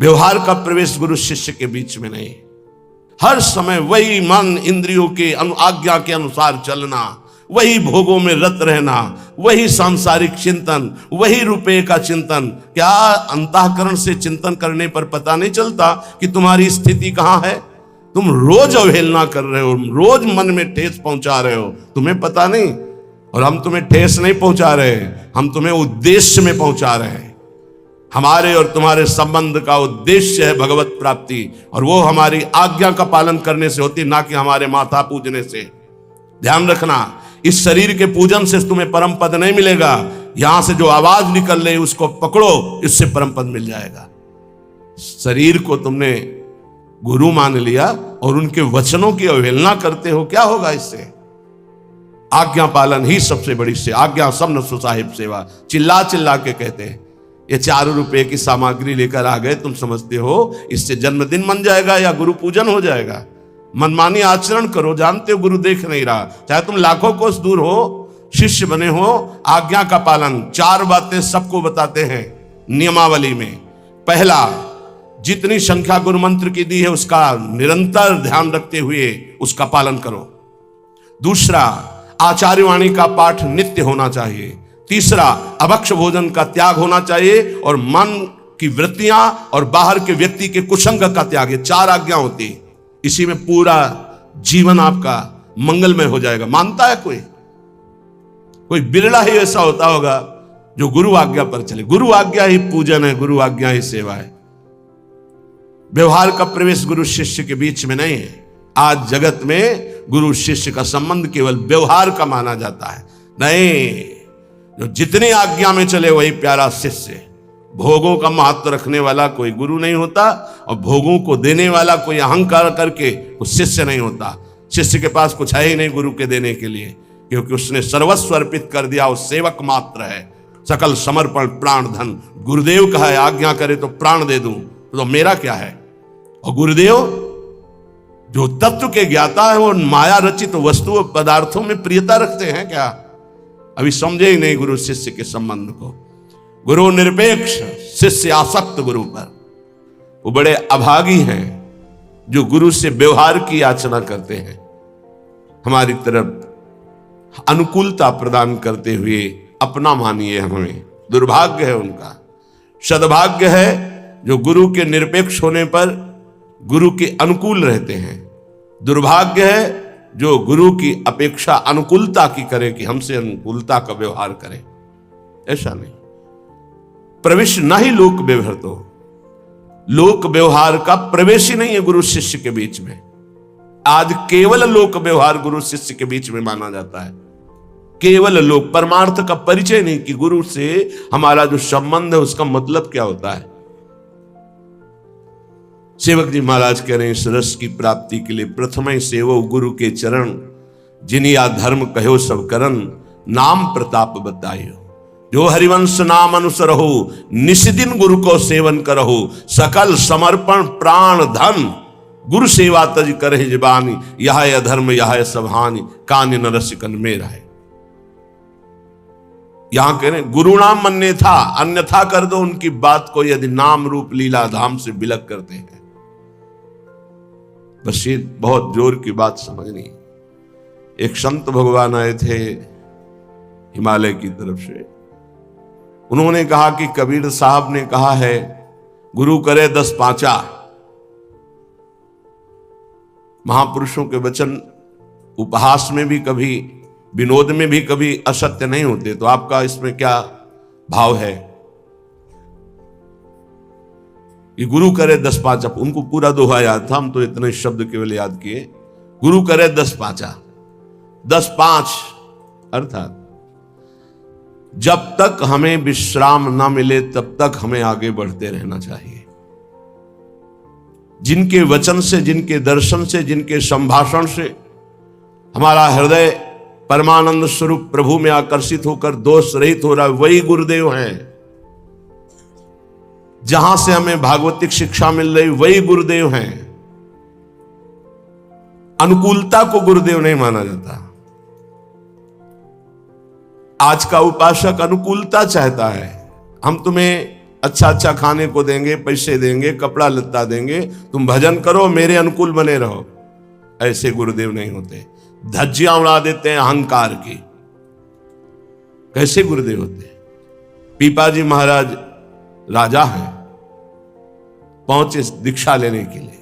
व्यवहार का प्रवेश गुरु शिष्य के बीच में नहीं। हर समय वही मन इंद्रियों के आज्ञा के अनुसार चलना, वही भोगों में रत रहना, वही सांसारिक चिंतन, वही रुपये का चिंतन। क्या अंतःकरण से चिंतन करने पर पता नहीं चलता कि तुम्हारी स्थिति कहां है? तुम रोज अवहेलना कर रहे हो, रोज मन में ठेस पहुंचा रहे हो, तुम्हें पता नहीं। और हम तुम्हें ठेस नहीं पहुंचा रहे, हम तुम्हें उद्देश्य में पहुंचा रहे हैं। हमारे और तुम्हारे संबंध का उद्देश्य है भगवत प्राप्ति, और वो हमारी आज्ञा का पालन करने से होती, ना कि हमारे माथा पूजने से। ध्यान रखना, इस शरीर के पूजन से तुम्हें परम पद नहीं मिलेगा। यहां से जो आवाज निकल रही उसको पकड़ो, इससे परम पद मिल जाएगा। शरीर को तुमने गुरु मान लिया और उनके वचनों की अवहेलना करते हो, क्या होगा इससे? आज्ञा पालन ही सबसे बड़ी से आज्ञा सब न साहिब सेवा। चिल्ला चिल्ला के कहते हैं, ये 4 रुपए की सामग्री लेकर आ गए, तुम समझते हो इससे जन्मदिन मन जाएगा या गुरु पूजन हो जाएगा? मनमानी आचरण करो, जानते हो गुरु देख नहीं रहा। चाहे तुम लाखों कोस दूर हो, शिष्य बने हो, आज्ञा का पालन। 4 बातें सबको बताते हैं नियमावली में। पहला, जितनी संख्या गुरु मंत्र की दी है उसका निरंतर ध्यान रखते हुए उसका पालन करो। दूसरा, आचार्य वाणी का पाठ नित्य होना चाहिए। तीसरा, अभक्ष भोजन का त्याग होना चाहिए, और मन की वृत्तियां और बाहर के व्यक्ति के कुसंग का त्याग। 4 आज्ञा होती, इसी में पूरा जीवन आपका मंगलमय हो जाएगा। मानता है कोई बिरला ही ऐसा होता होगा जो गुरु आज्ञा पर चले। गुरु आज्ञा ही पूजन है, गुरु आज्ञा ही सेवा है। व्यवहार का प्रवेश गुरु शिष्य के बीच में नहीं है। आज जगत में गुरु शिष्य का संबंध केवल व्यवहार का माना जाता है। नहीं, जो जितनी आज्ञा में चले वही प्यारा शिष्य। भोगों का महत्व रखने वाला कोई गुरु नहीं होता, और भोगों को देने वाला कोई अहंकार करके वो शिष्य नहीं होता। शिष्य के पास कुछ है ही नहीं गुरु के देने के लिए, क्योंकि उसने सर्वस्व अर्पित कर दिया, वो सेवक मात्र है। सकल समर्पण प्राण धन। गुरुदेव कहा है आज्ञा करे तो प्राण दे दूं, तो मेरा क्या है? और गुरुदेव जो तत्व के ज्ञाता है वो माया रचित वस्तु और पदार्थों में प्रियता रखते हैं क्या? अभी समझे ही नहीं गुरु शिष्य के संबंध को। गुरु निरपेक्ष, शिष्य आसक्त गुरु पर। वो बड़े अभागी हैं जो गुरु से व्यवहार की याचना करते हैं, हमारी तरफ अनुकूलता प्रदान करते हुए अपना मानिए हमें। दुर्भाग्य है उनका। सद्भाग्य है जो गुरु के निरपेक्ष होने पर गुरु के अनुकूल रहते हैं। दुर्भाग्य है जो गुरु की अपेक्षा अनुकूलता की करे, कि हमसे अनुकूलता का व्यवहार करें। ऐसा नहीं। प्रवेश न ही लोक व्यवहार, तो लोक व्यवहार का प्रवेश ही नहीं है गुरु शिष्य के बीच में। आज केवल लोक व्यवहार गुरु शिष्य के बीच में माना जाता है। केवल लोक, परमार्थ का परिचय नहीं कि गुरु से हमारा जो संबंध है उसका मतलब क्या होता है। सेवक जी महाराज कह रहे हैं, इस रस की प्राप्ति के लिए प्रथम ही सेवो गुरु के चरण, जिनिया धर्म कहो सब करन, नाम प्रताप बतायो। जो हरिवंश नाम अनुसरहो, निष्दिन गुरु को सेवन करहो, सकल समर्पण प्राण धन, गुरु सेवा तज करे जबानी, यह अधर्म यह सब हानि, कान्य न रसिकन मेरा है। यहां कह रहे गुरु नाम मन्ने था, अन्यथा कर दो उनकी बात को, यदि नाम रूप लीला धाम से बिलक करते हैं। बस ये बहुत जोर की बात समझनी। एक संत भगवान आए थे हिमालय की तरफ से। उन्होंने कहा कि कबीर साहब ने कहा है गुरु करे 10 पांचा। महापुरुषों के वचन उपहास में भी कभी, विनोद में भी कभी असत्य नहीं होते। तो आपका इसमें क्या भाव है कि गुरु करे 10 पांचा? उनको पूरा दोहा याद था, हम तो इतने शब्द केवल याद किए। गुरु करे 10 पांचा, 10 5 अर्थात जब तक हमें विश्राम ना मिले तब तक हमें आगे बढ़ते रहना चाहिए। जिनके वचन से, जिनके दर्शन से, जिनके संभाषण से हमारा हृदय परमानंद स्वरूप प्रभु में आकर्षित होकर दोष रहित हो रहा है, वही गुरुदेव हैं। जहां से हमें भागवतिक शिक्षा मिल रही वही गुरुदेव हैं। अनुकूलता को गुरुदेव नहीं माना जाता। आज का उपासक अनुकूलता चाहता है। हम तुम्हें अच्छा अच्छा खाने को देंगे, पैसे देंगे, कपड़ा लत्ता देंगे, तुम भजन करो, मेरे अनुकूल बने रहो। ऐसे गुरुदेव नहीं होते। धज्जियां उड़ा देते हैं अहंकार की। कैसे गुरुदेव होते हैं? पीपाजी महाराज राजा हैं, पहुंचे दीक्षा लेने के लिए।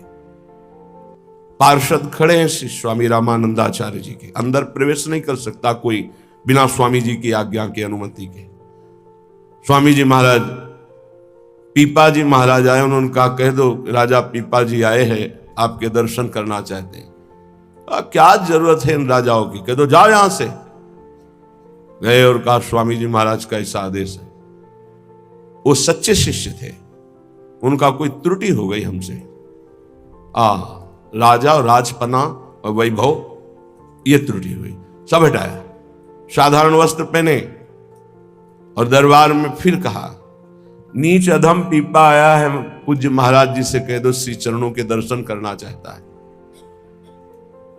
पार्षद खड़े हैं श्री स्वामी रामानंदाचार्य जी के। अंदर प्रवेश नहीं कर सकता कोई बिना स्वामी जी की आज्ञा के, अनुमति के। स्वामी जी महाराज, पीपाजी महाराज आए, उन्होंने कहा कह दो राजा पीपाजी आए हैं, आपके दर्शन करना चाहते हैं। क्या जरूरत है इन राजाओं की, कह दो जाओ यहां से। गए और कहा स्वामी जी महाराज का ऐसा आदेश है। वो सच्चे शिष्य थे, उनका कोई त्रुटि हो गई हमसे। राजा और राजपना और वैभव, ये त्रुटि हुई, सब हटाया, साधारण वस्त्र पहने और दरबार में फिर कहा नीच अधम पीपा आया है, पूज्य महाराज जी से कह दो श्री चरणों के दर्शन करना चाहता है।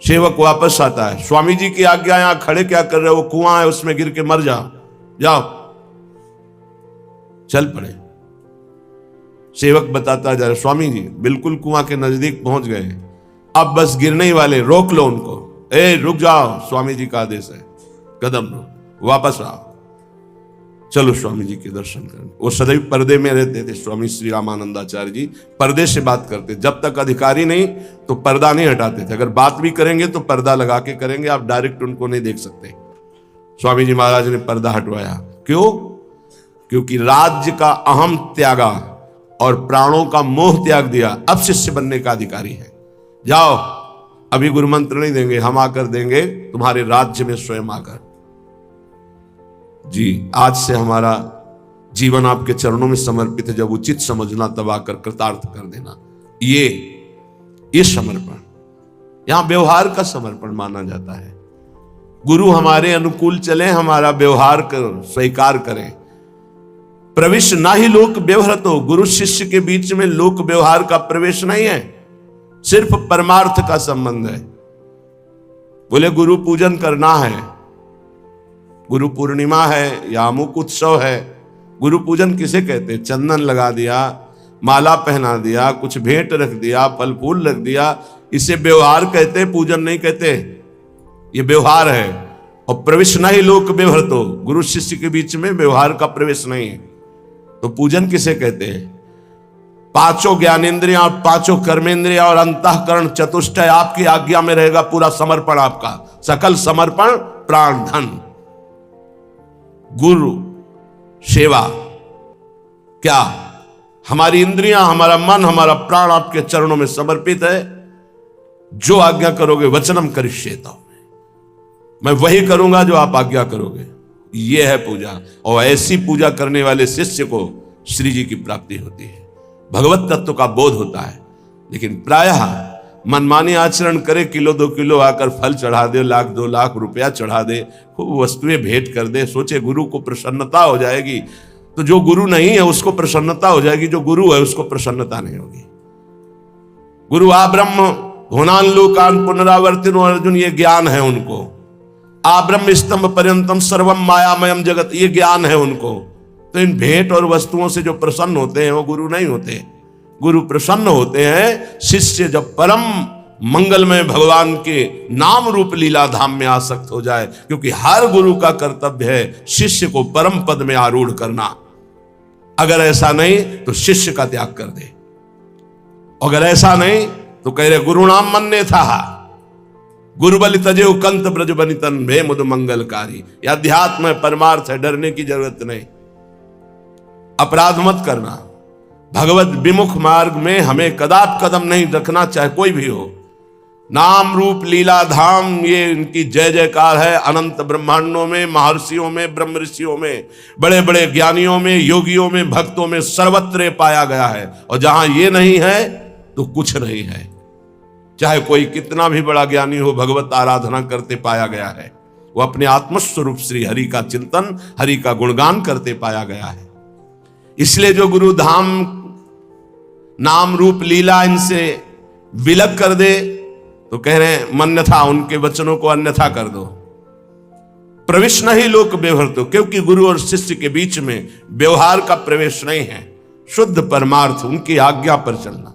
सेवक वापस आता है, स्वामी जी की आज्ञा, यहां खड़े क्या कर रहे हो, कुआं है उसमें गिर के मर जाओ, जाओ। चल पड़े। सेवक बताता जा रहा, स्वामी जी बिल्कुल कुआं के नजदीक पहुंच गए, अब बस गिरने ही वाले, रोक लो उनको। रुक जाओ, स्वामी जी का आदेश है, कदम लो, वापस आओ। चलो स्वामी जी के दर्शन करने। वो सदैव पर्दे में रहते थे स्वामी श्री रामानंदाचार्य जी, पर्दे से बात करते। जब तक अधिकारी नहीं तो पर्दा नहीं हटाते थे। अगर बात भी करेंगे तो पर्दा लगा के करेंगे, आप डायरेक्ट उनको नहीं देख सकते। स्वामी जी महाराज ने पर्दा हटवाया। क्यों? क्योंकि राज्य का अहम त्यागा और प्राणों का मोह त्याग दिया, अब शिष्य बनने का अधिकारी है। जाओ, अभी गुरु मंत्र नहीं देंगे, हम आकर देंगे तुम्हारे राज्य में स्वयं आकर। जी, आज से हमारा जीवन आपके चरणों में समर्पित है। जब उचित समझना तब आकर कृतार्थ कर देना। ये समर्पण, यहां व्यवहार का समर्पण माना जाता है। गुरु हमारे अनुकूल चले, हमारा व्यवहार स्वीकार करें। प्रवेश ना ही लोक व्यवहार, तो गुरु शिष्य के बीच में लोक व्यवहार का प्रवेश नहीं है, सिर्फ परमार्थ का संबंध है। बोले गुरु पूजन करना है, गुरु पूर्णिमा है या अमुक उत्सव है। गुरु पूजन किसे कहते हैं? चंदन लगा दिया, माला पहना दिया, कुछ भेंट रख दिया, फल फूल रख दिया, इसे व्यवहार कहते, पूजन नहीं कहते। ये व्यवहार है। और प्रवेश नहीं लोक व्यवहार, तो गुरु शिष्य के बीच में व्यवहार का प्रवेश नहीं है, तो पूजन किसे कहते हैं? पांचों ज्ञानेंद्रियां और पांचों कर्मेंद्रियां और अंतःकरण चतुष्टय आपकी आज्ञा में रहेगा। पूरा समर्पण आपका, सकल समर्पण, प्राण धन, गुरु सेवा। क्या हमारी इंद्रियां, हमारा मन, हमारा प्राण आपके चरणों में समर्पित है। जो आज्ञा करोगे वचनम करिष्येत, मैं वही करूंगा जो आप आज्ञा करोगे। यह है पूजा। और ऐसी पूजा करने वाले शिष्य को श्री जी की प्राप्ति होती है, भगवत तत्व का बोध होता है। लेकिन प्रायः मनमानी आचरण करे, किलो 2 किलो आकर फल चढ़ा दे, 1 2 लाख रुपया चढ़ा दे, खूब वस्तुएं भेंट कर दे, सोचे गुरु को प्रसन्नता हो जाएगी। तो जो गुरु नहीं है उसको प्रसन्नता हो जाएगी, जो गुरु है उसको प्रसन्नता नहीं होगी। गुरु आ ब्रह्म होनान लोकान पुनरावर्तिन, अर्जुन ये ज्ञान है उनको। आ ब्रह्म स्तंभ पर्यंतम सर्वम मायामयम जगत, ये ज्ञान है उनको। तो इन भेंट और वस्तुओं से जो प्रसन्न होते हैं वो गुरु नहीं होते। गुरु प्रसन्न होते हैं शिष्य जब परम मंगलमय भगवान के नाम रूप लीला धाम में आसक्त हो जाए। क्योंकि हर गुरु का कर्तव्य है शिष्य को परम पद में आरूढ़ करना। अगर ऐसा नहीं तो शिष्य का त्याग कर दे। अगर ऐसा नहीं तो कह रहे गुरु नाम मन्ने था, गुरु बलि तजेउ कंत ब्रज बनितन भे मुद मंगलकारी। यह अध्यात्म है, परमार्थ है, डरने की जरूरत नहीं। अपराध मत करना। भगवत विमुख मार्ग में हमें कदाप कदम नहीं रखना, चाहे कोई भी हो। नाम रूप लीला धाम, ये इनकी जय जयकार है। अनंत ब्रह्मांडों में, महर्षियों में, ब्रह्म ऋषियों में, बड़े बड़े ज्ञानियों में, योगियों में, भक्तों में सर्वत्र पाया गया है। और जहां ये नहीं है तो कुछ नहीं है। चाहे कोई कितना भी बड़ा ज्ञानी हो, भगवत आराधना करते पाया गया है। वो अपने आत्मस्वरूप श्री हरि का चिंतन, हरि का गुणगान करते पाया गया है। इसलिए जो गुरु धाम नाम रूप लीला इनसे विलग कर दे तो कह रहे हैं मन्यथा, उनके वचनों को अन्यथा कर दो। प्रवेश नहीं लोक व्यवहार, तो क्योंकि गुरु और शिष्य के बीच में व्यवहार का प्रवेश नहीं है। शुद्ध परमार्थ, उनकी आज्ञा पर चलना।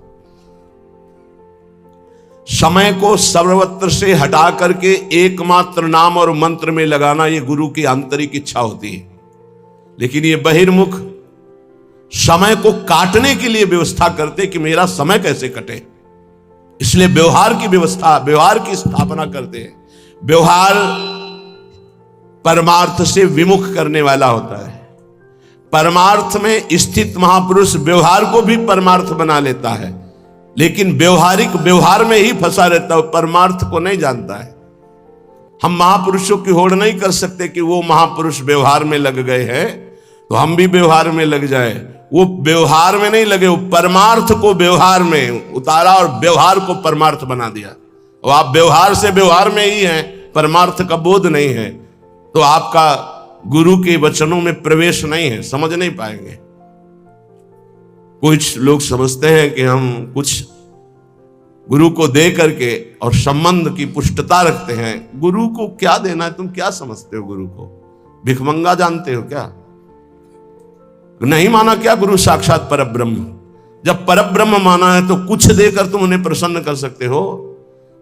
समय को सर्वत्र से हटा करके एकमात्र नाम और मंत्र में लगाना, यह गुरु की आंतरिक इच्छा होती है। लेकिन ये बहिर्मुख समय को काटने के लिए व्यवस्था करते कि मेरा समय कैसे कटे, इसलिए व्यवहार की व्यवस्था, व्यवहार की स्थापना करते हैं। व्यवहार परमार्थ से विमुख करने वाला होता है। परमार्थ में स्थित महापुरुष व्यवहार को भी परमार्थ बना लेता है, लेकिन व्यवहारिक व्यवहार में ही फंसा रहता है, परमार्थ को नहीं जानता है। हम महापुरुषों की होड़ नहीं कर सकते कि वो महापुरुष व्यवहार में लग गए हैं तो हम भी व्यवहार में लग जाए। वो व्यवहार में नहीं लगे, वो परमार्थ को व्यवहार में उतारा और व्यवहार को परमार्थ बना दिया। और आप व्यवहार से व्यवहार में ही हैं, परमार्थ का बोध नहीं है, तो आपका गुरु के वचनों में प्रवेश नहीं है, समझ नहीं पाएंगे। कुछ लोग समझते हैं कि हम कुछ गुरु को दे करके और संबंध की पुष्टता रखते हैं। गुरु को क्या देना है? तुम क्या समझते हो गुरु को? भिखमंगा जानते हो क्या? नहीं माना क्या गुरु साक्षात परब्रह्म? जब परब्रह्म माना है तो कुछ देकर तुम उन्हें प्रसन्न कर सकते हो।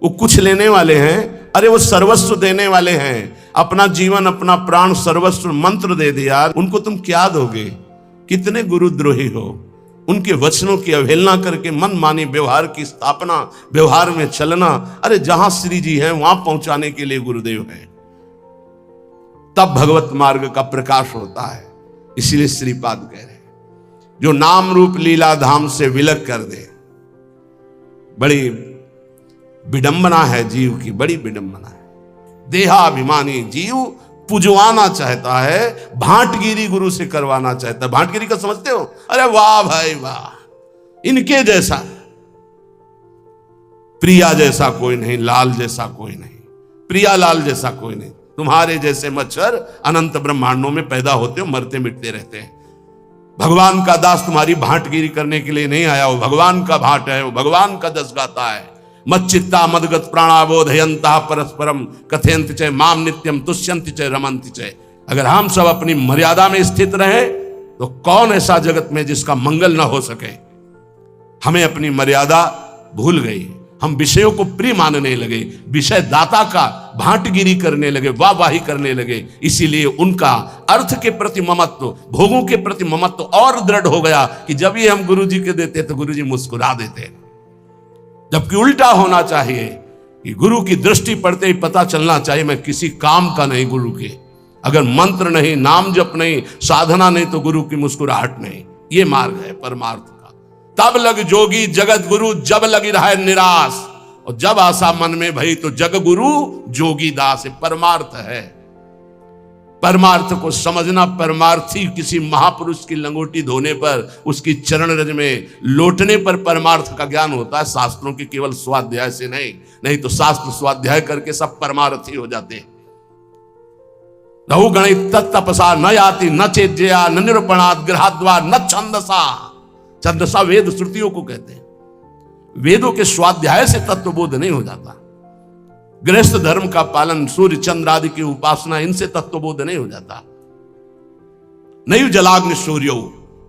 वो कुछ लेने वाले हैं, अरे वो सर्वस्व देने वाले हैं। अपना जीवन, अपना प्राण, सर्वस्व मंत्र दे दिया, उनको तुम क्या दोगे? कितने गुरुद्रोही हो। उनके वचनों की अवहेलना करके मनमानी व्यवहार की स्थापना, व्यवहार में चलना। अरे जहां श्री जी हैं वहां पहुंचाने के लिए गुरुदेव हैं, तब भगवत मार्ग का प्रकाश होता है। इसीलिए श्रीपाद कह रहे हैं, जो नाम रूप लीला धाम से विलग कर दे। बड़ी विडंबना है जीव की, बड़ी विडंबना है। देहाभिमानी जीव पुजवाना चाहता है, भांटगिरी गुरु से करवाना चाहता है। भांटगिरी का समझते हो? अरे वाह भाई वाह, इनके जैसा, प्रिया जैसा कोई नहीं, लाल जैसा कोई नहीं, प्रिया लाल जैसा कोई नहीं। तुम्हारे जैसे मच्छर अनंत ब्रह्मांडों में पैदा होते हो, मरते मिटते रहते हैं। भगवान का दास तुम्हारी भांटगिरी करने के लिए नहीं आया, वो भगवान का भाट है, वो भगवान का जस गाता है। मच्चित्ता मदगत प्राणाबोधयंता परस्परम कथयंत च माम नित्यम तुष्यंति च रमंति च। अगर हम सब अपनी मर्यादा में स्थित रहे तो कौन ऐसा जगत में जिसका मंगल ना हो सके। हमें अपनी मर्यादा भूल गई, हम विषयों को प्रिय मानने लगे, विषय दाता का भांटगिरी करने लगे, वाहवाही करने लगे। इसीलिए उनका अर्थ के प्रति ममत्व, भोगों के प्रति ममत्व और दृढ़ हो गया कि जब ये हम गुरु जी के देते तो गुरु जी मुस्कुरा देते। जबकि उल्टा होना चाहिए कि गुरु की दृष्टि पड़ते ही पता चलना चाहिए मैं किसी काम का नहीं गुरु के। अगर मंत्र नहीं, नाम जप नहीं, साधना नहीं तो गुरु की मुस्कुराहट नहीं। ये मार्ग है परमार्थ का। तब लग जोगी जगत गुरु जब लगी रहा निराश, और जब आशा मन में भई तो जग गुरु जोगी दास। परमार्थ है। परमार्थ को समझना, परमार्थी किसी महापुरुष की लंगोटी धोने पर, उसकी चरण रज में लोटने पर परमार्थ का ज्ञान होता है, शास्त्रों के केवल स्वाध्याय से नहीं। नहीं तो शास्त्र स्वाध्याय करके सब परमार्थी हो जाते हैं। रहु गणित तत्तपसा न याति न चेज्या न निरूपणात् गृहाद्वा न छंदसा। छंदसा वेद श्रुतियों को कहते हैं। वेदों के स्वाध्याय से तत्वबोध नहीं हो जाता। गृहस्थ धर्म का पालन, सूर्य चंद्र आदि की उपासना, इनसे तत्वबोध नहीं हो जाता। नहीं जलाग्नि सूर्यो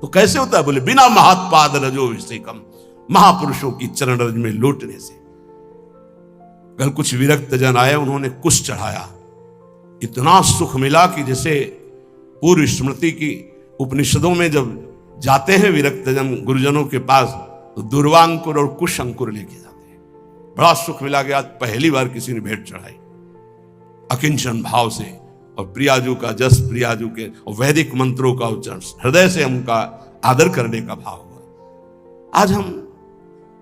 तो कैसे होता है? बोले बिना महात्पाद रजो विषेकम, महापुरुषों की चरण रज में लौटने से। कल कुछ विरक्त जन आए, उन्होंने कुश चढ़ाया, इतना सुख मिला कि जैसे पूर्व स्मृति की उपनिषदों में जब जाते हैं विरक्त जन गुरुजनों के पास तो दुर्वांकुर और कुश अंकुर लेके जाते हैं। बड़ा सुख मिला कि आज पहली बार किसी ने भेंट चढ़ाई अकिंचन भाव से, और प्रियाजू का जस, प्रियाजू के और वैदिक मंत्रों का उच्चारण, हृदय से उनका आदर करने का भाव हुआ। आज हम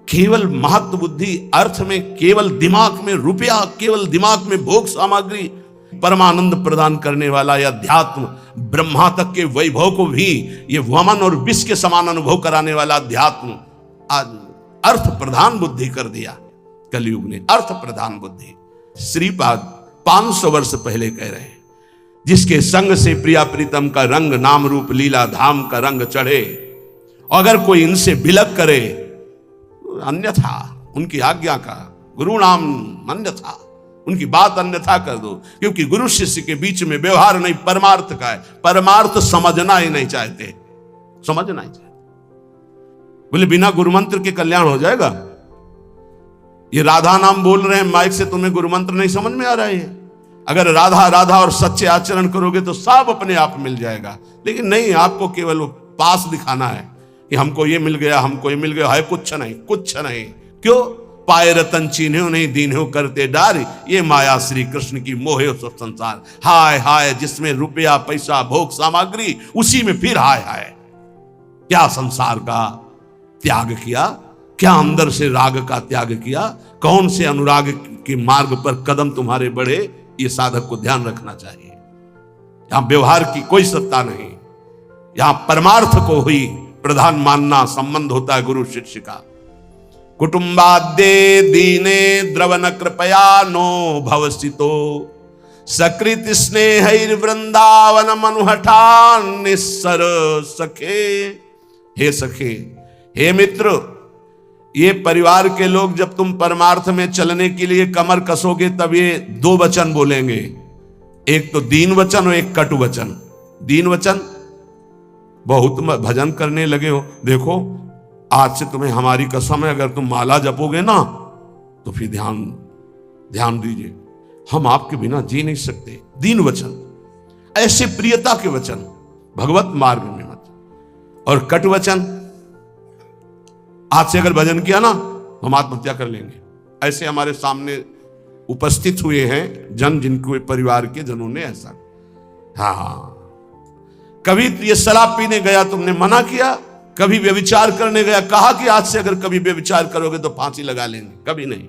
केवल महत्व बुद्धि, अर्थ में केवल दिमाग में रुपया, केवल दिमाग में भोग सामग्री, परमानंद प्रदान करने वाला या अध्यात्म, ब्रह्मा तक के वैभव को भी ये वमन और विष के समान अनुभव कराने वाला अध्यात्म आज अर्थ प्रधान बुद्धि कर दिया कलयुग ने। अर्थ प्रधान बुद्धि। श्रीपाद 500 वर्ष पहले कह रहे हैं, जिसके संग से प्रिया प्रीतम का रंग, नाम रूप लीला धाम का रंग चढ़े, अगर कोई इनसे बिलक करे अन्यथा, उनकी आज्ञा का, गुरु नाम अन्यथा, उनकी बात अन्यथा कर दो। क्योंकि गुरु शिष्य के बीच में व्यवहार नहीं, परमार्थ का है। परमार्थ समझना ही नहीं चाहते, समझना ही चाहते। बोले बिना गुरु मंत्र के कल्याण हो जाएगा? ये राधा नाम बोल रहे हैं माइक से, तुम्हें गुरु मंत्र नहीं समझ में आ रहा है? अगर राधा राधा और सच्चे आचरण करोगे तो सब अपने आप मिल जाएगा। लेकिन नहीं, आपको केवल पास दिखाना है कि हमको ये मिल गया, हमको ये मिल गया, है कुछ नहीं, कुछ नहीं। क्यों? पाए रतन चीन्हो नहीं दीन्हो करते डार, ये माया श्री कृष्ण की मोहे सब संसार। हाय हाय जिसमें रुपया पैसा भोग सामग्री, उसी में फिर हाय हाय। क्या संसार का त्याग किया? क्या अंदर से राग का त्याग किया? कौन से अनुराग के मार्ग पर कदम तुम्हारे बढ़े? ये साधक को ध्यान रखना चाहिए। यहां व्यवहार की कोई सत्ता नहीं, यहां परमार्थ को ही प्रधान मानना संबंध होता है गुरु शिष्य का। कुटुंबाद्ये दीने द्रवन कृपया नो भवसितो, सकृत स्नेह वृंदावन मनुहठान निस्सर सखे। हे सखे, हे मित्र, ये परिवार के लोग जब तुम परमार्थ में चलने के लिए कमर कसोगे तब ये दो वचन बोलेंगे, एक तो दीन वचन और एक कटु वचन। दीन वचन, बहुत भजन करने लगे हो, देखो आज से तुम्हें हमारी कसम है, अगर तुम माला जपोगे ना तो फिर ध्यान दीजिए, हम आपके बिना जी नहीं सकते। दीन वचन, ऐसे प्रियता के वचन भगवत मार्ग में मत। और कटु वचन, आज से अगर भजन किया ना हम आत्महत्या कर लेंगे। ऐसे हमारे सामने उपस्थित हुए हैं जन, जिनको परिवार के जनों ने ऐसा। हाँ, कभी ये शराब पीने गया तुमने मना किया, कभी व्यभिचार करने गया कहा कि आज से अगर कभी व्यभिचार करोगे तो फांसी लगा लेंगे? कभी नहीं।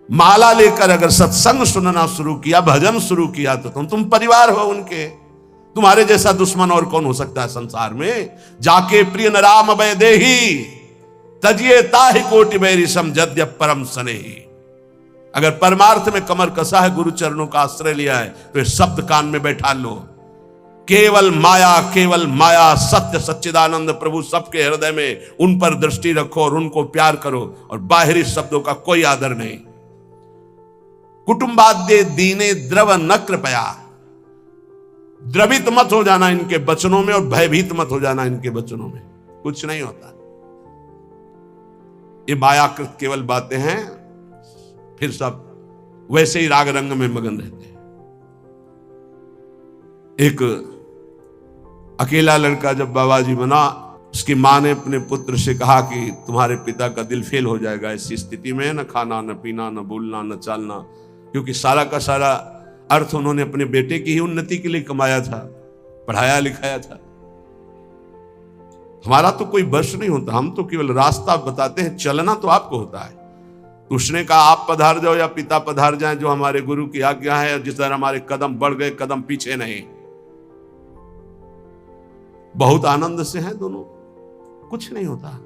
माला लेकर अगर सत्संग सुनना शुरू किया, भजन शुरू किया तो तुम परिवार हो उनके। तुम्हारे जैसा दुश्मन और कौन हो सकता है संसार में? जाके प्रिय न राम भय देही, तजिए ताहि कोटि बैरी समझद्य परम स्नेही। अगर परमार्थ में कमर कसा है, गुरु चरणों का आश्रय लिया है, तो ये शब्द कान में बैठा लो, केवल माया सत्य सच्चिदानंद प्रभु सबके हृदय में, उन पर दृष्टि रखो और उनको प्यार करो, और बाहरी शब्दों का कोई आदर नहीं। कुटुंबाद्ये दीने द्रव न कृपया, द्रवित मत हो जाना इनके वचनों में और भयभीत मत हो जाना इनके वचनों में, कुछ नहीं होता। ये मायाकृत केवल बातें हैं, फिर सब वैसे ही राग रंग में मगन रहते हैं। एक अकेला लड़का जब बाबा जी बना, उसकी मां ने अपने पुत्र से कहा कि तुम्हारे पिता का दिल फेल हो जाएगा, ऐसी स्थिति में न खाना न पीना न बोलना न चालना, क्योंकि सारा का सारा अर्थ उन्होंने अपने बेटे की ही उन्नति के लिए कमाया था, पढ़ाया लिखाया था। हमारा तो कोई बस नहीं होता, हम तो केवल रास्ता बताते हैं, चलना तो आपको होता है। तो उसने कहा आप पधार जाओ या पिता पधार जाएं, जो हमारे गुरु की आज्ञा है, जिस तरह हमारे कदम बढ़ गए, कदम पीछे नहीं। बहुत आनंद से हैं दोनों, कुछ नहीं होता।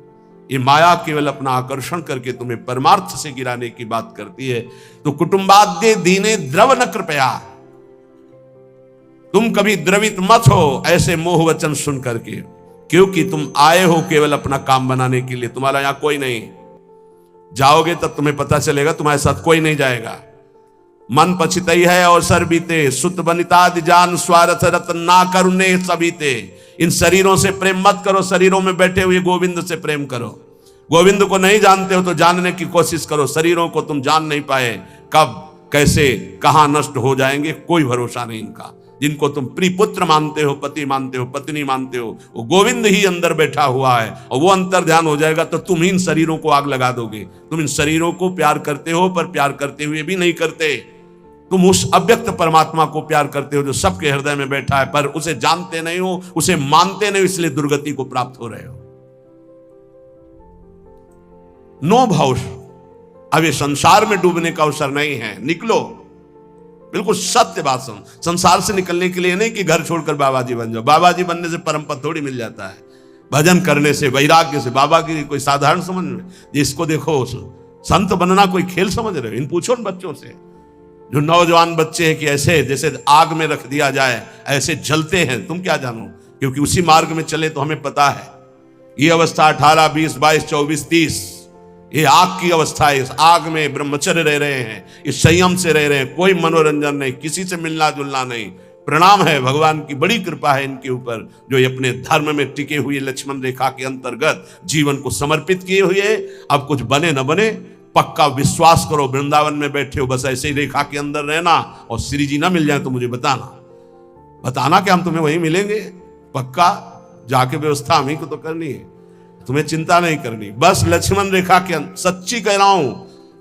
ये माया केवल अपना आकर्षण करके तुम्हें परमार्थ से गिराने की बात करती है। तो कुटुंबाद्ये दीने द्रव न कृपया, तुम कभी द्रवित मत हो ऐसे मोह वचन सुन करके, क्योंकि तुम आए हो केवल अपना काम बनाने के लिए, तुम्हारा यहां कोई नहीं। जाओगे तब तुम्हें पता चलेगा, तुम्हारे साथ कोई नहीं जाएगा। मन पछितई है और सर बीते, सुत बनितादि जान स्वार्थ रतन ना करुणे सबीते। इन शरीरों से प्रेम मत करो, शरीरों में बैठे हुए गोविंद से प्रेम करो। गोविंद को नहीं जानते हो तो जानने की कोशिश करो। शरीरों को तुम जान नहीं पाए, कब कैसे कहां नष्ट हो जाएंगे कोई भरोसा नहीं इनका। जिनको तुम प्रिय पुत्र मानते हो, पति मानते हो, पत्नी मानते हो, वो गोविंद ही अंदर बैठा हुआ है, और वो अंतर ध्यान हो जाएगा तो तुम इन शरीरों को आग लगा दोगे। तुम इन शरीरों को प्यार करते हो, पर प्यार करते हुए भी नहीं करते। तुम उस अव्यक्त परमात्मा को प्यार करते हो जो सबके हृदय में बैठा है, पर उसे जानते नहीं हो, उसे मानते नहीं हो, इसलिए दुर्गति को प्राप्त हो रहे हो। नो भाव, अब ये संसार में डूबने का अवसर नहीं है, निकलो। बिल्कुल सत्य बात सुन। संसार से निकलने के लिए नहीं कि घर छोड़कर बाबा जी बन जाओ। बाबा जी बनने से परम पद थोड़ी मिल जाता है, भजन करने से, वैराग्य से। बाबा की कोई साधारण समझ में, जिसको देखो संत बनना कोई खेल समझ रहे हो? इन पूछो उन बच्चों से जो नौजवान बच्चे हैं कि ऐसे जैसे आग में रख दिया जाए ऐसे जलते हैं। तुम क्या जानो, क्योंकि उसी मार्ग में चले तो हमें पता है। ये अवस्था 18, 20, 22, 24, 30 ये आग की अवस्था है। इस आग में ब्रह्मचर्य रह रहे हैं, इस संयम से रह रहे हैं, कोई मनोरंजन नहीं, किसी से मिलना जुलना नहीं, प्रणाम है, भगवान की बड़ी कृपा है इनके ऊपर, जो ये अपने धर्म में टिके हुए लक्ष्मण रेखा के अंतर्गत जीवन को समर्पित किए हुए। अब कुछ बने न बने, पक्का विश्वास करो, वृंदावन में बैठे हो बस ऐसे ही रेखा के अंदर रहना, और श्री जी ना मिल जाए तो मुझे बताना कि हम तुम्हें वहीं मिलेंगे। पक्का जाके व्यवस्था हमें को तो करनी है, तुम्हें चिंता नहीं करनी। बस लक्ष्मण रेखा के अंदर, सच्ची कह रहा हूं,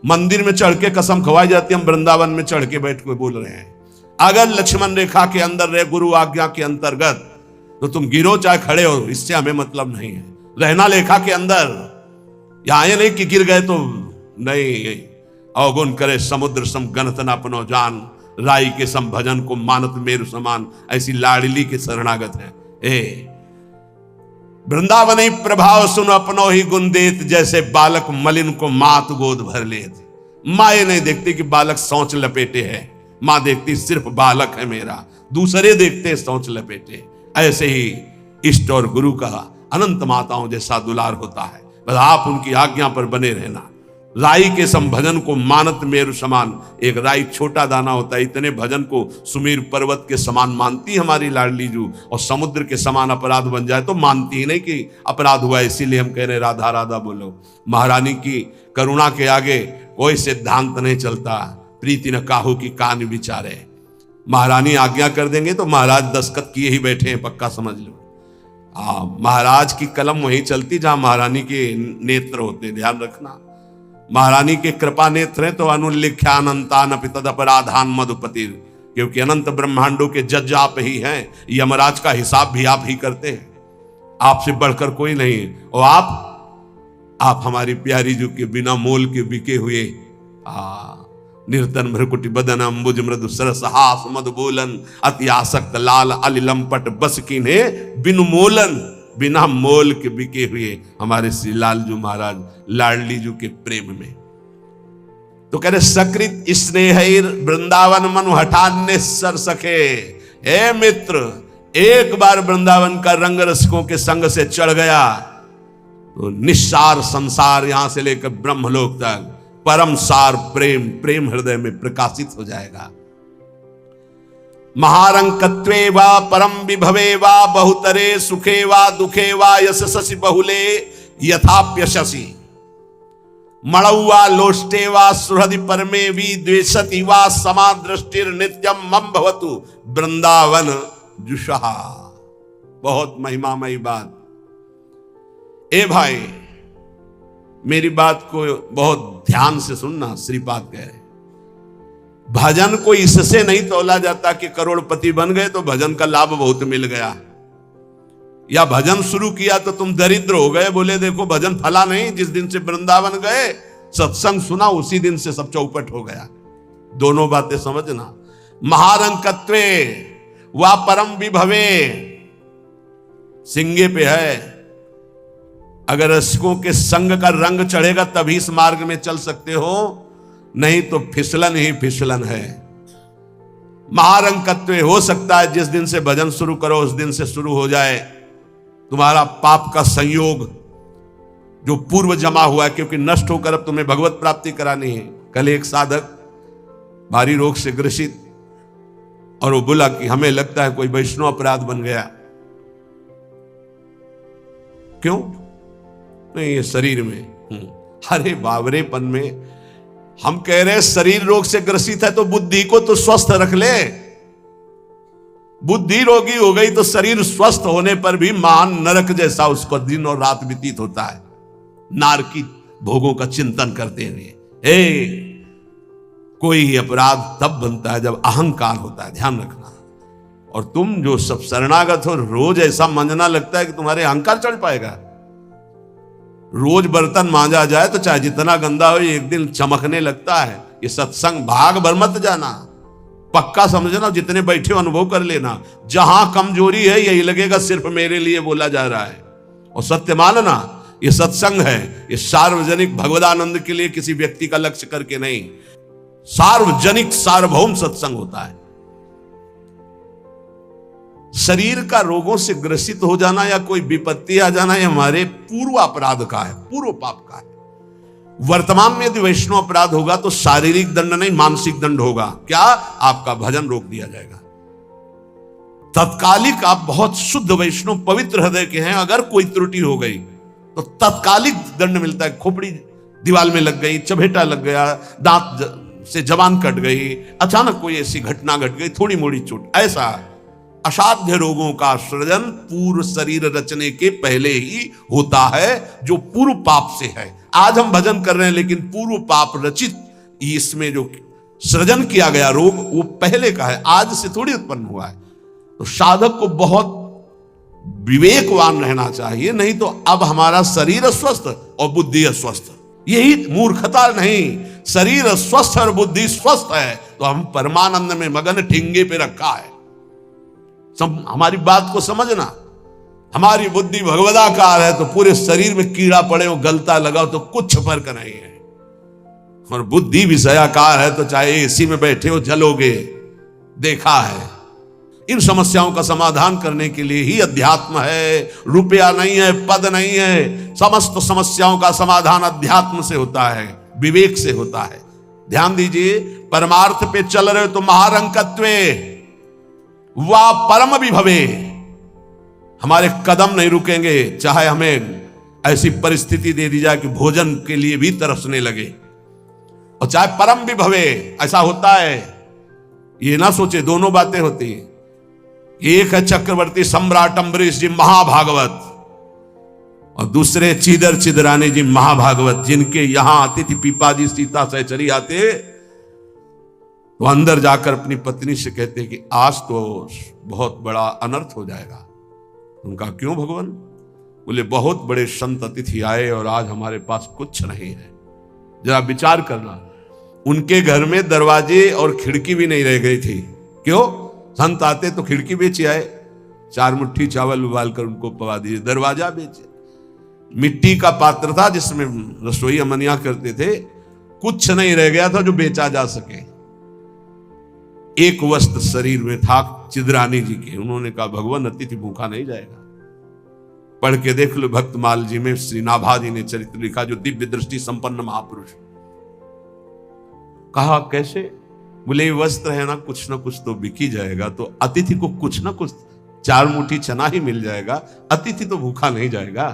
मंदिर में चढ़ के कसम खवाई जाती है, हम वृंदावन में चढ़ के बैठ के बोल रहे हैं। अगर लक्ष्मण रेखा के अंदर रहे, गुरु आज्ञा के अंतर्गत, तो तुम गिरो चाहे खड़े हो, इससे हमें मतलब नहीं है। रहना लेखा के अंदर, यहां ये नहीं कि गिर गए तो नहीं। अवगुण करे समुद्र सम गणत न अपनो जान, राई के सम भजन को मानत मेरु समान, ऐसी लाडली के शरणागत है। ए वृंदावनी प्रभाव सुन अपनो ही गुण देत, जैसे बालक मलिन को मात गोद भर लेत। माँ ये नहीं देखती कि बालक सोच लपेटे है, माँ देखती सिर्फ बालक है मेरा, दूसरे देखते सोच लपेटे। ऐसे ही इष्ट और गुरु का अनंत माताओं जैसा दुलार होता है, बस आप उनकी आज्ञा पर बने रहना। राई के सम भजन को मानत मेरु समान, एक राई छोटा दाना होता है, इतने भजन को सुमेर पर्वत के समान मानती हमारी लाडली जू, और समुद्र के समान अपराध बन जाए तो मानती ही नहीं कि अपराध हुआ। इसीलिए हम कह रहे राधा राधा बोलो। महारानी की करुणा के आगे कोई सिद्धांत नहीं चलता, प्रीति न काहू की कान विचारे। महारानी आज्ञा कर देंगे तो महाराज दस्तखत किए ही बैठे हैं, पक्का समझ लो। महाराज की कलम वहीं चलती जहां महारानी के नेत्र होते, ध्यान रखना। महारानी के कृपा नेत्र हैं तो अनुल्लिख्यानंतान तद अपराधान मधुपति, क्योंकि अनंत ब्रह्मांडों के जज आप ही हैं, यमराज का हिसाब भी आप ही करते हैं, आपसे बढ़कर कोई नहीं। और आप हमारी प्यारी जो के बिना मोल के बिके हुए निर्तन भ्रकुटी बदन अम्बुज मृदु सरस हास मधु बोलन, अति आसक्त लाल अलिलंपट बस कीन्हे बिनु मोलन, बिना मोल के बिके हुए हमारे श्री लालजू महाराज लाडली जू के प्रेम में। तो कह रहे सकृत स्नेह वृंदावन मनु हठान्य सर सके। हे मित्र, एक बार वृंदावन का रंग रसिकों के संग से चढ़ गया तो निस्सार संसार, यहां से लेकर ब्रह्मलोक तक परम सार प्रेम, प्रेम हृदय में प्रकाशित हो जाएगा। महारंकत्वे वा परम विभवे वा बहुतरे सुखे वा दुखे वा यशसि बहुले यथाप्यशसि, मणौवा लोष्टे वा सुहृदि परमे वि द्वेषति वा समादृष्टिर नित्यम मम भवतु वृंदावन जुषहा। बहुत महिमामयी बात। ए भाई, मेरी बात को बहुत ध्यान से सुनना। श्रीपाद कह रहे भजन को इससे नहीं तोला जाता कि करोड़पति बन गए तो भजन का लाभ बहुत मिल गया, या भजन शुरू किया तो तुम दरिद्र हो गए। बोले देखो भजन फला नहीं, जिस दिन से वृंदावन गए सत्संग सुना उसी दिन से सब चौपट हो गया। दोनों बातें समझना। महारंकत्वे वा परम विभवे, सिंगे पे है। अगर रसिकों के संग का रंग चढ़ेगा तभी इस मार्ग में चल सकते हो, नहीं तो फिसलन ही फिसलन है। महारंकत्व हो सकता है जिस दिन से भजन शुरू करो उस दिन से शुरू हो जाए तुम्हारा पाप का संयोग जो पूर्व जमा हुआ है, क्योंकि नष्ट होकर अब तुम्हें भगवत प्राप्ति करानी है। कल एक साधक भारी रोग से ग्रसित, और वो बोला कि हमें लगता है कोई वैष्णव अपराध बन गया। क्यों? नहीं, ये शरीर में। अरे बावरेपन में हम कह रहे शरीर रोग से ग्रसित है तो बुद्धि को तो स्वस्थ रख ले। बुद्धि रोगी हो गई तो शरीर स्वस्थ होने पर भी महान नरक जैसा उसको दिन और रात व्यतीत होता है, नारकी भोगों का चिंतन करते हुए। कोई अपराध तब बनता है जब अहंकार होता है, ध्यान रखना। और तुम जो सब शरणागत हो, रोज ऐसा मंजना लगता है कि तुम्हारे अहंकार चढ़ पाएगा। रोज बर्तन मांजा जाए तो चाहे जितना गंदा हो एक दिन चमकने लगता है। ये सत्संग भाग भर मत जाना, पक्का समझना। जितने बैठे हो अनुभव कर लेना, जहां कमजोरी है यही लगेगा सिर्फ मेरे लिए बोला जा रहा है। और सत्य मानना, ये सत्संग है, ये सार्वजनिक भगवदानंद के लिए किसी व्यक्ति का लक्ष्य करके नहीं, सार्वजनिक सार्वभौम सत्संग होता है। शरीर का रोगों से ग्रसित हो जाना या कोई विपत्ति आ जाना ये हमारे पूर्व अपराध का है, पूर्व पाप का है। वर्तमान में यदि वैष्णव अपराध होगा तो शारीरिक दंड नहीं मानसिक दंड होगा। क्या? आपका भजन रोक दिया जाएगा। तत्कालिक आप बहुत शुद्ध वैष्णव पवित्र हृदय के हैं, अगर कोई त्रुटि हो गई तो तत्कालिक दंड मिलता है। खोपड़ी दीवार में लग गई, चबेटा लग गया, दांत से जबान कट गई, अचानक कोई ऐसी घटना घट गई, थोड़ी मोड़ी चोट, ऐसा असाध्य रोगों का सृजन पूर्व शरीर रचने के पहले ही होता है, जो पूर्व पाप से है। आज हम भजन कर रहे हैं, लेकिन पूर्व पाप रचित इसमें जो सृजन किया गया रोग वो पहले का है, आज से थोड़ी उत्पन्न हुआ है। तो साधक को बहुत विवेकवान रहना चाहिए, नहीं तो अब हमारा शरीर अस्वस्थ और बुद्धि अस्वस्थ, यही मूर्खता नहीं। शरीर स्वस्थ और बुद्धि स्वस्थ है तो हम परमानंद में मगन, ठिंगे पे रखा है। हमारी बात को समझना। हमारी बुद्धि भगवदाकार है तो पूरे शरीर में कीड़ा पड़े हो, गलता लगाओ तो कुछ फर्क नहीं है। और बुद्धि विषयाकार है तो चाहे एसी में बैठे हो जलोगे, देखा है। इन समस्याओं का समाधान करने के लिए ही अध्यात्म है, रुपया नहीं है, पद नहीं है। समस्त समस्याओं का समाधान अध्यात्म से होता है, विवेक से होता है। ध्यान दीजिए, परमार्थ पे चल रहे हो तो महारंकत्वे वा परम विभवे, हमारे कदम नहीं रुकेंगे, चाहे हमें ऐसी परिस्थिति दे दी जाए कि भोजन के लिए भी तरसने लगे, और चाहे परम विभवे। ऐसा होता है, ये ना सोचे दोनों बातें होती हैं। एक है चक्रवर्ती सम्राट अम्बरीश जी महाभागवत, और दूसरे चिदर चिदरानी जी महाभागवत, जिनके यहां अतिथि पीपाजी सीता सहचरी आते तो अंदर जाकर अपनी पत्नी से कहते कि आज तो बहुत बड़ा अनर्थ हो जाएगा। उनका क्यों भगवान? बोले बहुत बड़े संत अतिथि आए और आज हमारे पास कुछ नहीं है। जरा विचार करना, उनके घर में दरवाजे और खिड़की भी नहीं रह गई थी। क्यों? संत आते तो खिड़की बेचे आए, 4 मुट्ठी चावल उबाल कर उनको पवा दिए, दरवाजा बेचे। मिट्टी का पात्र था जिसमें रसोई अमनिया करते थे, कुछ नहीं रह गया था जो बेचा जा सके। एक वस्त्र शरीर में था चिदरानी जी के। उन्होंने कहा भगवान अतिथि भूखा नहीं जाएगा। पढ़ के देख लो भक्तमाल जी में श्री नाभा जी ने चरित्र लिखा, जो दिव्य दृष्टि संपन्न महापुरुष। कहा कैसे? बोले वस्त्र है ना कुछ तो बिक ही जाएगा, तो अतिथि को कुछ ना कुछ 4 मुट्ठी चना ही मिल जाएगा। अतिथि तो भूखा नहीं जाएगा,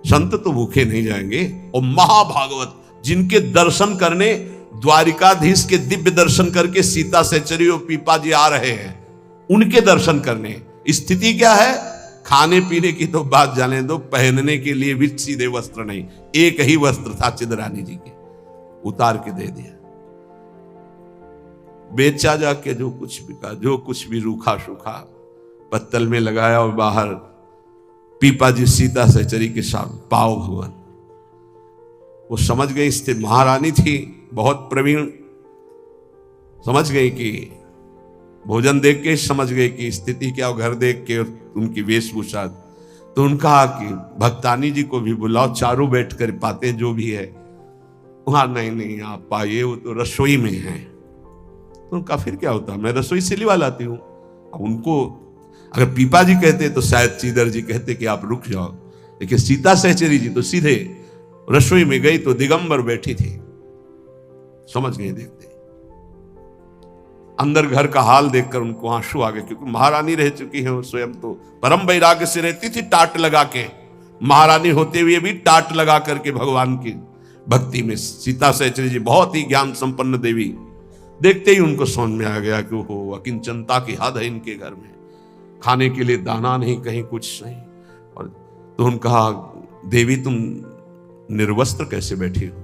संत तो भूखे नहीं जाएंगे। और महाभागवत जिनके दर्शन करने द्वारिकाधीश के दिव्य दर्शन करके सीता सहचरी और पीपा जी आ रहे हैं, उनके दर्शन करने। स्थिति क्या है? खाने पीने की तो बात जाने दो, पहनने के लिए भी सीधे वस्त्र नहीं, एक ही वस्त्र था चिदरानी जी के, उतार के दे दिया। बेचा जाके जो कुछ बिका, जो कुछ भी रूखा सूखा पत्तल में लगाया और बाहर पीपा जी सीता सहचरी के साथ पाओ भगवान। वो समझ गई, स्थिति महारानी थी, बहुत प्रवीण, समझ गई कि भोजन देख के समझ गई कि स्थिति क्या, घर देख के उनकी वेशभूषा। तो उनका कि भक्तानी जी को भी बुलाओ, चारों बैठ कर पाते जो भी है। वहां नहीं आप पाइए, वो तो रसोई में है। तो उनका फिर क्या होता, मैं रसोई से लिवा लाती हूँ। अब उनको अगर पीपा जी कहते तो शायद चीदर जी कहते कि आप रुक जाओ, लेकिन सीता सहचरी जी तो सीधे रसोई में गई तो दिगंबर बैठी थी। समझ गए देखते अंदर घर का हाल देखकर उनको आंसू आ गए, क्योंकि महारानी रह चुकी है, वो स्वयं तो परम वैराग्य से रहती थी, टाट लगा के। महारानी होते हुए भी टाट लगा करके भगवान की भक्ति में। सीता सहचरी जी बहुत ही ज्ञान संपन्न देवी, देखते ही उनको समझ में आ गया कि वो अकिंचनता की हद है इनके घर में, खाने के लिए दाना नहीं, कहीं कुछ नहीं। और तो उन्होंने कहा देवी तुम निर्वस्त्र कैसे बैठी हो?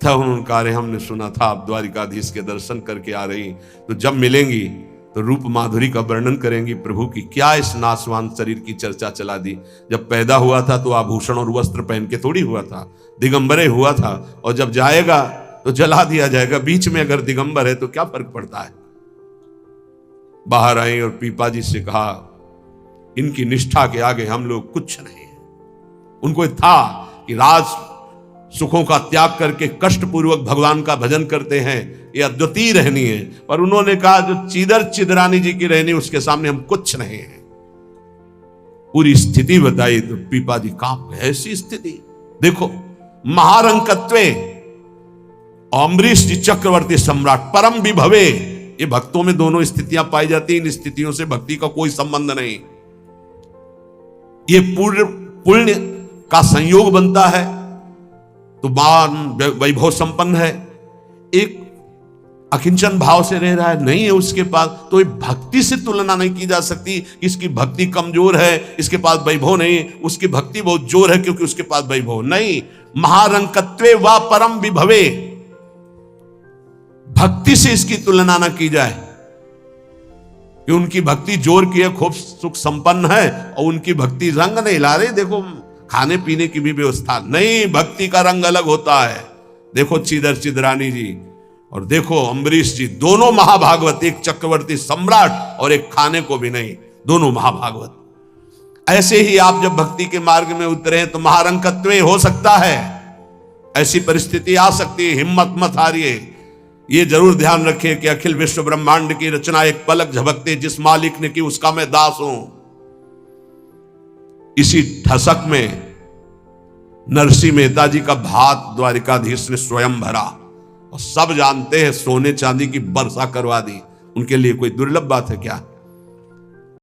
तब उन्होंने कहा अरे हमने सुना था आप द्वारिकाधीश के दर्शन करके आ रही, तो जब मिलेंगी तो रूप माधुरी का वर्णन करेंगी प्रभु की। क्या इस नासवान शरीर की चर्चा चला दी? जब पैदा हुआ था तो आभूषण और वस्त्र पहन के थोड़ी हुआ था, दिगंबरे हुआ था, और जब जाएगा तो जला दिया जाएगा। बीच में अगर दिगंबर है तो क्या फर्क पड़ता है? बाहर आई और पीपा जी से कहा इनकी निष्ठा के आगे हम लोग कुछ नहीं है। उनको था कि राज सुखों का त्याग करके कष्ट पूर्वक भगवान का भजन करते हैं, ये अद्वितीय रहनी है। पर उन्होंने कहा जो चिदर चिदरानी जी की रहनी, उसके सामने हम कुछ नहीं है। पूरी स्थिति बताई तो पीपा जी कांप गए। ऐसी स्थिति देखो, महारंकत्वे अम्बरीश जी चक्रवर्ती सम्राट, परम विभवे ये भक्तों में दोनों स्थितियां पाई जाती हैं। इन स्थितियों से भक्ति का कोई संबंध नहीं। ये पुण्य का संयोग बनता है तो मान वैभव संपन्न है। एक अकिंचन भाव से रह रहा है, नहीं है उसके पास, तो ये भक्ति से तुलना नहीं की जा सकती। इसकी भक्ति कमजोर है, इसके पास वैभव नहीं, उसकी भक्ति बहुत जोर है क्योंकि उसके पास वैभव नहीं। महारंकत्वे व परम विभवे, भक्ति से इसकी तुलना ना की जाए कि उनकी भक्ति जोर की है, खूब सुख संपन्न है, और उनकी भक्ति रंग नहीं ला रही, देखो खाने पीने की भी व्यवस्था नहीं। भक्ति का रंग अलग होता है। देखो चीदर चिदरानी जी और देखो अम्बरीश जी, दोनों महाभागवत, एक चक्रवर्ती सम्राट और एक खाने को भी नहीं, दोनों महाभागवत। ऐसे ही आप जब भक्ति के मार्ग में उतरे तो महारंकत्वे हो सकता है, ऐसी परिस्थिति आ सकती है। हिम्मत मत हारिए। ये जरूर ध्यान रखिए कि अखिल विश्व ब्रह्मांड की रचना एक पलक झपकते जिस मालिक ने की उसका मैं दास हूं। इसी ठसक में नरसिंह मेहता जी का भात द्वारिकाधीश ने स्वयं भरा और सब जानते हैं सोने चांदी की वर्षा करवा दी। उनके लिए कोई दुर्लभ बात है क्या?